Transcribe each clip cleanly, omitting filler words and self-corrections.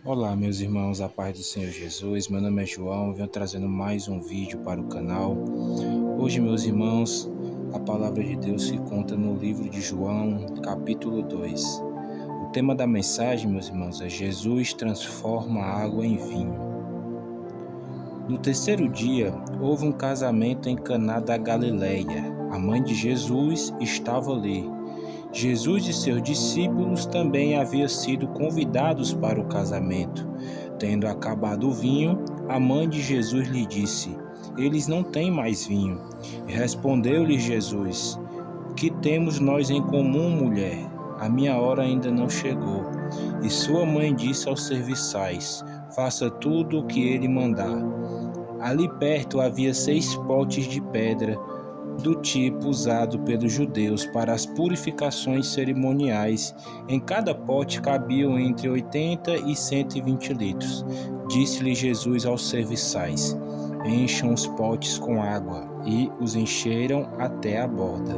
Olá, meus irmãos, a paz do Senhor Jesus. Meu nome é João, venho trazendo mais um vídeo para o canal. Hoje, meus irmãos, a palavra de Deus se conta no livro de João, capítulo 2. O tema da mensagem, meus irmãos, é Jesus transforma a água em vinho. No terceiro dia, houve um casamento em Caná da Galileia. A mãe de Jesus estava ali. Jesus e seus discípulos também haviam sido convidados para o casamento. Tendo acabado o vinho, a mãe de Jesus lhe disse: Eles não têm mais vinho. Respondeu-lhe Jesus: Que temos nós em comum, mulher? A minha hora ainda não chegou. E sua mãe disse aos serviçais: Faça tudo o que ele mandar. Ali perto havia 6 potes de pedra, do tipo usado pelos judeus para as purificações cerimoniais. Em cada pote cabiam entre 80 e 120 litros. Disse-lhe Jesus aos serviçais: Encham os potes com água. E os encheram até a borda.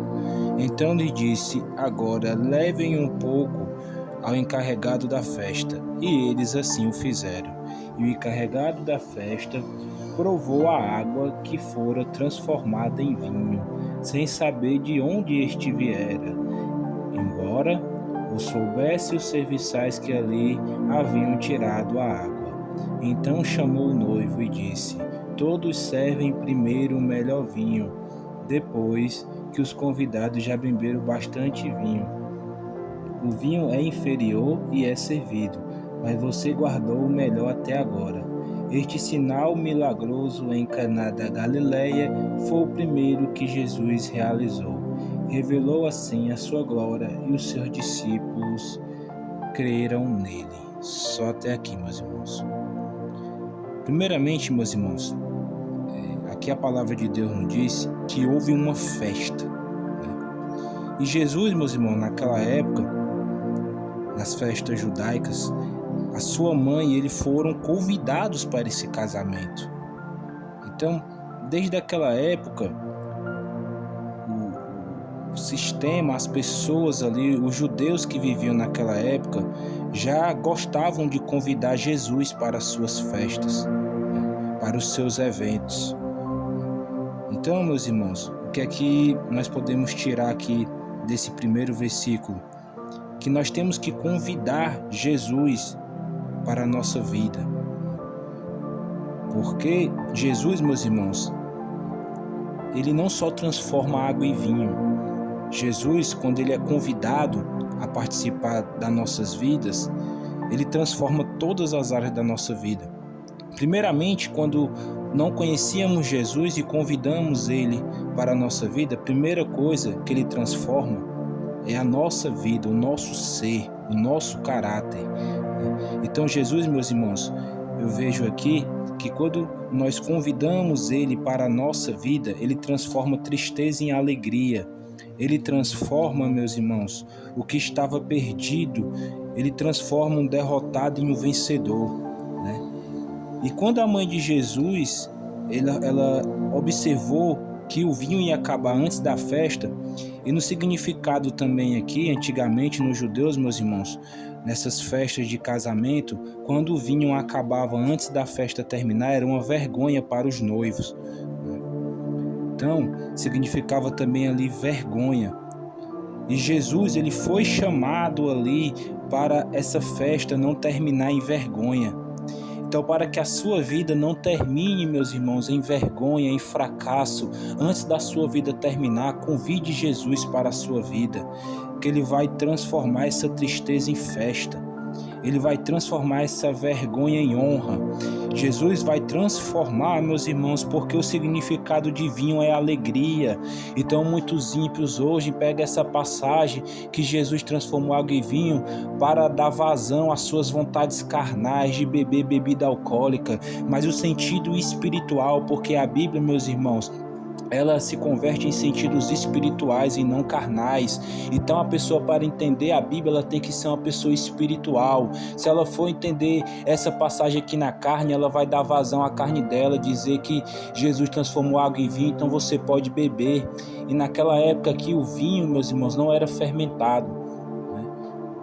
Então lhe disse: Agora levem um pouco ao encarregado da festa. E eles assim o fizeram. E o encarregado da festa provou a água que fora transformada em vinho, sem saber de onde este viera, embora o soubesse os serviçais que ali haviam tirado a água. Então chamou o noivo e disse: Todos servem primeiro o melhor vinho, depois que os convidados já beberam bastante vinho. O vinho é inferior e é servido, mas você guardou o melhor até agora. Este sinal milagroso em Caná da Galileia foi o primeiro que Jesus realizou. Revelou assim a sua glória e os seus discípulos creram nele. Só até aqui, meus irmãos. Primeiramente, meus irmãos, aqui a palavra de Deus nos diz que houve uma festa, né? E Jesus, meus irmãos, naquela época, nas festas judaicas, a sua mãe e ele foram convidados para esse casamento. Então, desde aquela época, o sistema, as pessoas ali, os judeus que viviam naquela época, já gostavam de convidar Jesus para as suas festas, né, para os seus eventos. Então, meus irmãos, o que é que nós podemos tirar aqui desse primeiro versículo? Que nós temos que convidar Jesus para a nossa vida. Porque Jesus, meus irmãos, ele não só transforma água em vinho. Jesus, quando ele é convidado a participar das nossas vidas, ele transforma todas as áreas da nossa vida. Primeiramente, quando não conhecíamos Jesus e convidamos ele para a nossa vida, a primeira coisa que ele transforma é a nossa vida, o nosso ser, o nosso caráter. Então Jesus, meus irmãos, eu vejo aqui que quando nós convidamos ele para a nossa vida, ele transforma tristeza em alegria. Ele transforma, meus irmãos, o que estava perdido, ele transforma um derrotado em um vencedor, né? E quando a mãe de Jesus, ela observou que o vinho ia acabar antes da festa, e no significado também aqui, antigamente nos judeus, meus irmãos, nessas festas de casamento, quando o vinho acabava antes da festa terminar, era uma vergonha para os noivos. Então, significava também ali vergonha. E Jesus, ele foi chamado ali para essa festa não terminar em vergonha. Então, para que a sua vida não termine, meus irmãos, em vergonha, em fracasso, antes da sua vida terminar, convide Jesus para a sua vida, que ele vai transformar essa tristeza em festa. Ele vai transformar essa vergonha em honra. Jesus vai transformar, meus irmãos, porque o significado de vinho é alegria. Então muitos ímpios hoje pegam essa passagem que Jesus transformou água em vinho para dar vazão às suas vontades carnais de beber bebida alcoólica. Mas o sentido espiritual, porque a Bíblia, meus irmãos, ela se converte em sentidos espirituais e não carnais. Então a pessoa, para entender a Bíblia, ela tem que ser uma pessoa espiritual. Se ela for entender essa passagem aqui na carne, ela vai dar vazão à carne dela, dizer que Jesus transformou água em vinho, então você pode beber. E naquela época aqui o vinho, meus irmãos, não era fermentado, né?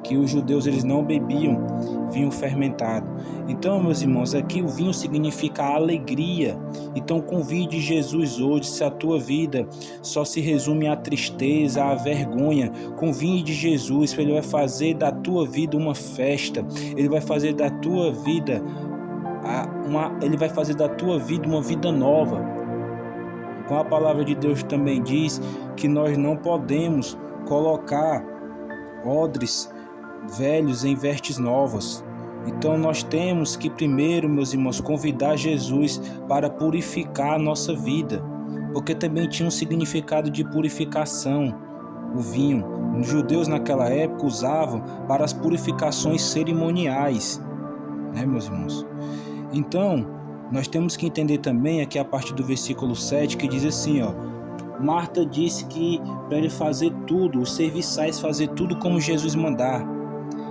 que os judeus eles não bebiam vinho fermentado. Então, meus irmãos, aqui o vinho significa alegria. Então, convide Jesus hoje, se a tua vida só se resume à tristeza, à vergonha, convide Jesus, ele vai fazer da tua vida uma festa, ele vai fazer da tua vida uma vida nova. Com a palavra de Deus também diz que nós não podemos colocar odres velhos em vestes novas. Então nós temos que primeiro, meus irmãos, convidar Jesus para purificar a nossa vida, porque também tinha um significado de purificação o vinho. Os judeus naquela época usavam para as purificações cerimoniais, né, meus irmãos? Então, nós temos que entender também aqui a partir do versículo 7, que diz assim, Marta disse que para ele fazer tudo, os serviçais fazer tudo como Jesus mandar.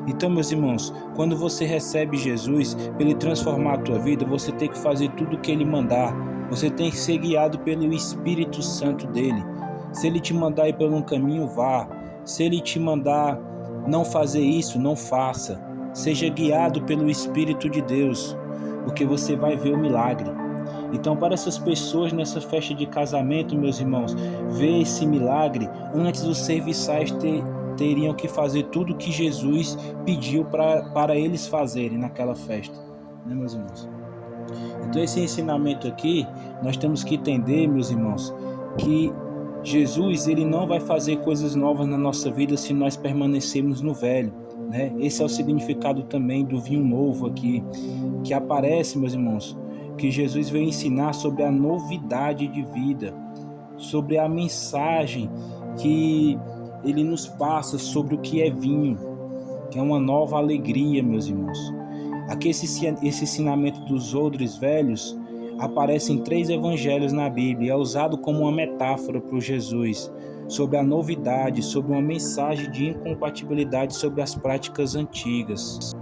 Então, meus irmãos, quando você recebe Jesus, para ele transformar a tua vida, você tem que fazer tudo o que ele mandar. Você tem que ser guiado pelo Espírito Santo dele. Se ele te mandar ir por um caminho, vá. Se ele te mandar não fazer isso, não faça. Seja guiado pelo Espírito de Deus, porque você vai ver o milagre. Então, para essas pessoas nessa festa de casamento, meus irmãos, ver esse milagre, antes os serviçais teriam que fazer tudo o que Jesus pediu para eles fazerem naquela festa, né, meus irmãos? Então, esse ensinamento aqui, nós temos que entender, meus irmãos, que Jesus ele não vai fazer coisas novas na nossa vida se nós permanecermos no velho, né? Esse é o significado também do vinho novo aqui, que aparece, meus irmãos, que Jesus veio ensinar sobre a novidade de vida, sobre a mensagem que ele nos passa sobre o que é vinho, que é uma nova alegria, meus irmãos. Aqui esse ensinamento dos odres velhos aparece em 3 evangelhos na Bíblia, é usado como uma metáfora para Jesus, sobre a novidade, sobre uma mensagem de incompatibilidade sobre as práticas antigas.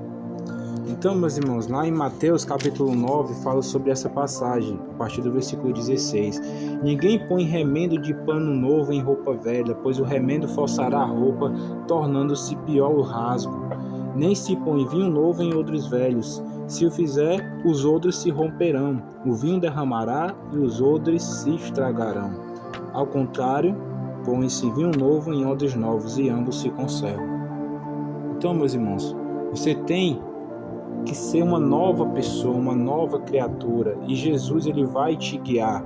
Então, meus irmãos, lá em Mateus capítulo 9 fala sobre essa passagem, a partir do versículo 16. Ninguém põe remendo de pano novo em roupa velha, pois o remendo forçará a roupa, tornando-se pior o rasgo. Nem se põe vinho novo em odres velhos. Se o fizer, os odres se romperão, o vinho derramará e os odres se estragarão. Ao contrário, põe-se vinho novo em odres novos e ambos se conservam. Então, meus irmãos, você tem que ser uma nova pessoa, uma nova criatura, e Jesus ele vai te guiar.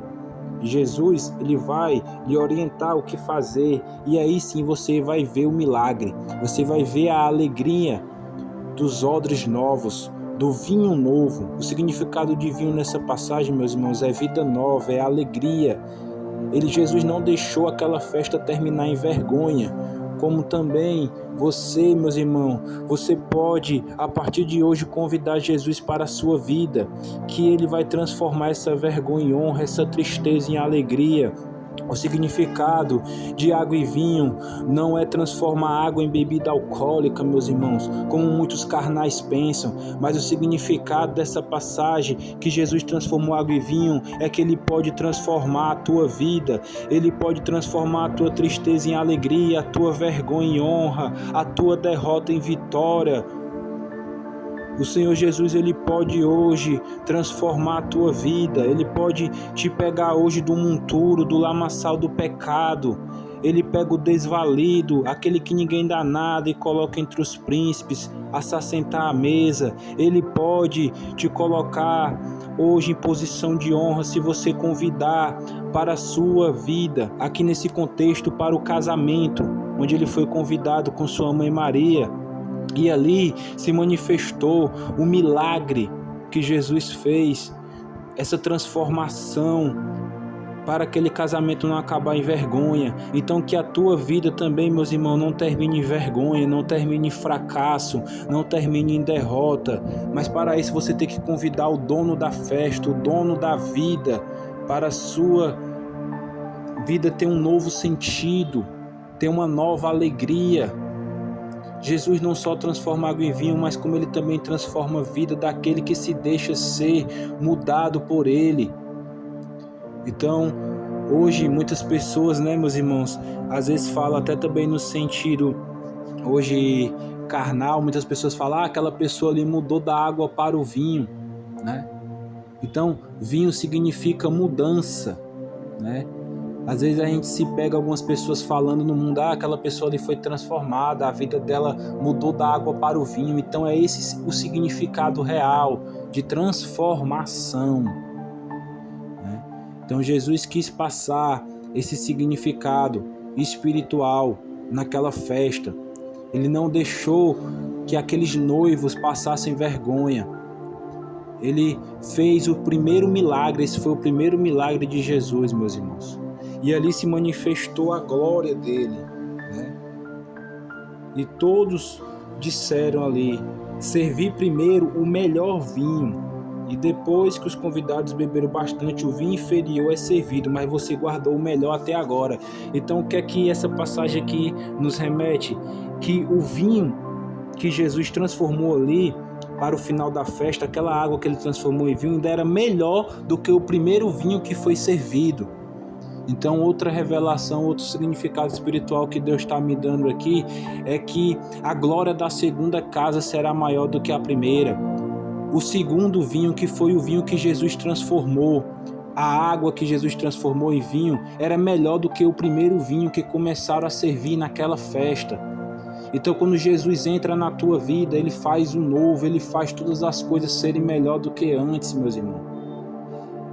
Jesus ele vai lhe orientar o que fazer, e aí sim você vai ver o milagre, você vai ver a alegria dos odres novos, do vinho novo. O significado de vinho nessa passagem, meus irmãos, é vida nova, é alegria. Jesus não deixou aquela festa terminar em vergonha, como também você, meus irmãos, você pode, a partir de hoje, convidar Jesus para a sua vida, que ele vai transformar essa vergonha em honra, essa tristeza em alegria. O significado de água e vinho não é transformar água em bebida alcoólica, meus irmãos, como muitos carnais pensam, mas o significado dessa passagem que Jesus transformou água e vinho é que ele pode transformar a tua vida, ele pode transformar a tua tristeza em alegria, a tua vergonha em honra, a tua derrota em vitória. O Senhor Jesus, ele pode hoje transformar a tua vida, ele pode te pegar hoje do monturo, do lamaçal do pecado. Ele pega o desvalido, aquele que ninguém dá nada, e coloca entre os príncipes, a se assentar à mesa. Ele pode te colocar hoje em posição de honra se você convidar para a sua vida, aqui nesse contexto, para o casamento, onde ele foi convidado com sua mãe Maria. E ali se manifestou o milagre que Jesus fez, essa transformação para aquele casamento não acabar em vergonha. Então que a tua vida também, meus irmãos, não termine em vergonha, não termine em fracasso, não termine em derrota. Mas para isso você tem que convidar o dono da festa, o dono da vida, para a sua vida ter um novo sentido, ter uma nova alegria. Jesus não só transforma água em vinho, mas como ele também transforma a vida daquele que se deixa ser mudado por ele. Então, hoje muitas pessoas, né, meus irmãos, às vezes falam até também no sentido, hoje carnal, muitas pessoas falam, aquela pessoa ali mudou da água para o vinho, né? Então, vinho significa mudança, né? Às vezes a gente se pega algumas pessoas falando no mundo, aquela pessoa ali foi transformada, a vida dela mudou da água para o vinho. Então é esse o significado real de transformação, né? Então Jesus quis passar esse significado espiritual naquela festa. Ele não deixou que aqueles noivos passassem vergonha. Ele fez o primeiro milagre, esse foi o primeiro milagre de Jesus, meus irmãos. E ali se manifestou a glória dele, né? E todos disseram ali, servi primeiro o melhor vinho, e depois que os convidados beberam bastante, o vinho inferior é servido, mas você guardou o melhor até agora. Então o que é que essa passagem aqui nos remete? Que o vinho que Jesus transformou ali para o final da festa, aquela água que ele transformou em vinho, ainda era melhor do que o primeiro vinho que foi servido. Então outra revelação, outro significado espiritual que Deus está me dando aqui é que a glória da segunda casa será maior do que a primeira. O segundo vinho, que foi o vinho que Jesus transformou, a água que Jesus transformou em vinho, era melhor do que o primeiro vinho que começaram a servir naquela festa. Então quando Jesus entra na tua vida, ele faz o novo, ele faz todas as coisas serem melhor do que antes, meus irmãos.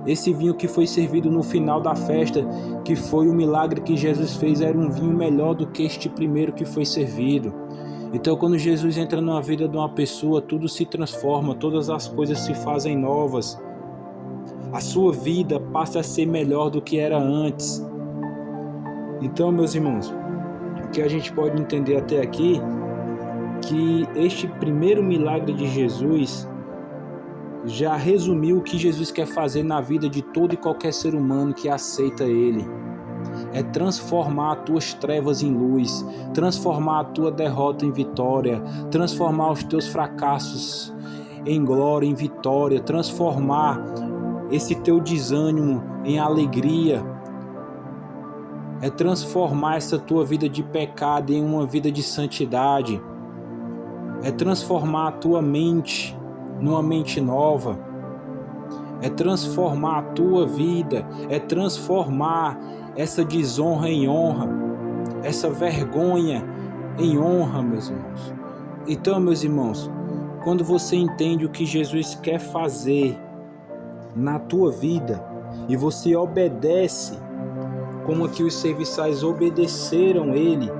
Esse vinho que foi servido no final da festa, que foi o milagre que Jesus fez, era um vinho melhor do que este primeiro que foi servido. Então quando Jesus entra na vida de uma pessoa, tudo se transforma, todas as coisas se fazem novas. A sua vida passa a ser melhor do que era antes. Então, meus irmãos, o que a gente pode entender até aqui, que este primeiro milagre de Jesus já resumiu o que Jesus quer fazer na vida de todo e qualquer ser humano que aceita Ele. É transformar as tuas trevas em luz, transformar a tua derrota em vitória, transformar os teus fracassos em glória, em vitória, transformar esse teu desânimo em alegria. É transformar essa tua vida de pecado em uma vida de santidade. É transformar a tua mente numa mente nova, é transformar a tua vida, é transformar essa desonra em honra, essa vergonha em honra, meus irmãos. Então, meus irmãos, quando você entende o que Jesus quer fazer na tua vida e você obedece, como aqui os serviçais obedeceram Ele,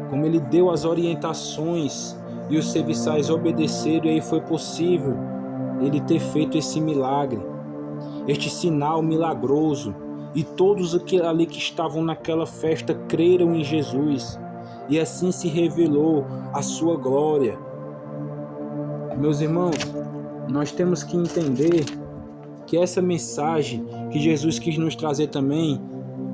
como Ele deu as orientações e os serviçais obedeceram, e aí foi possível Ele ter feito esse milagre, este sinal milagroso, e todos ali que estavam naquela festa creram em Jesus, e assim se revelou a sua glória. Meus irmãos, nós temos que entender que essa mensagem que Jesus quis nos trazer também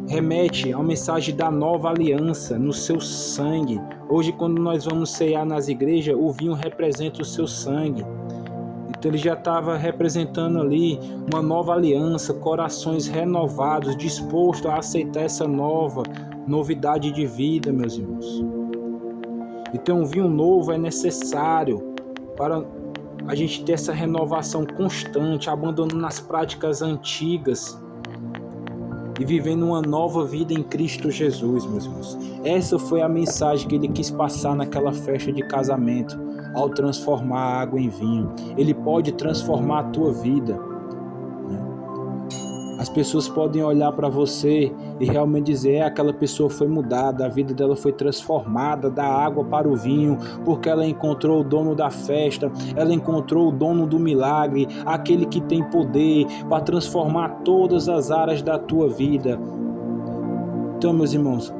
remete à mensagem da nova aliança no seu sangue. Hoje, quando nós vamos ceiar nas igrejas, o vinho representa o seu sangue. Então ele já estava representando ali uma nova aliança, corações renovados, dispostos a aceitar essa novidade de vida, meus irmãos. Então o vinho novo é necessário para a gente ter essa renovação constante, abandonando as práticas antigas e vivendo uma nova vida em Cristo Jesus, meus irmãos. Essa foi a mensagem que ele quis passar naquela festa de casamento, ao transformar a água em vinho. Ele pode transformar a tua vida, né? As pessoas podem olhar para você e realmente dizer, aquela pessoa foi mudada, a vida dela foi transformada da água para o vinho, porque ela encontrou o dono da festa, ela encontrou o dono do milagre, aquele que tem poder para transformar todas as áreas da tua vida. Então, meus irmãos,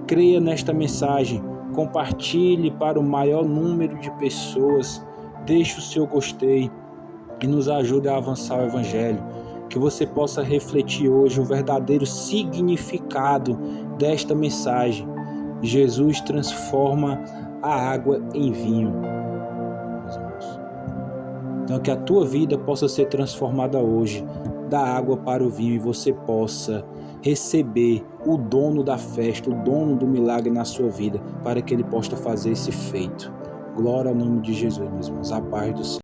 creia nesta mensagem, compartilhe para o maior número de pessoas, deixe o seu gostei e nos ajude a avançar o Evangelho. Que você possa refletir hoje o verdadeiro significado desta mensagem. Jesus transforma a água em vinho. Então que a tua vida possa ser transformada hoje, da água para o vinho, e você possa receber o dono da festa, o dono do milagre na sua vida, para que ele possa fazer esse feito. Glória ao nome de Jesus, meus irmãos. A paz do Senhor.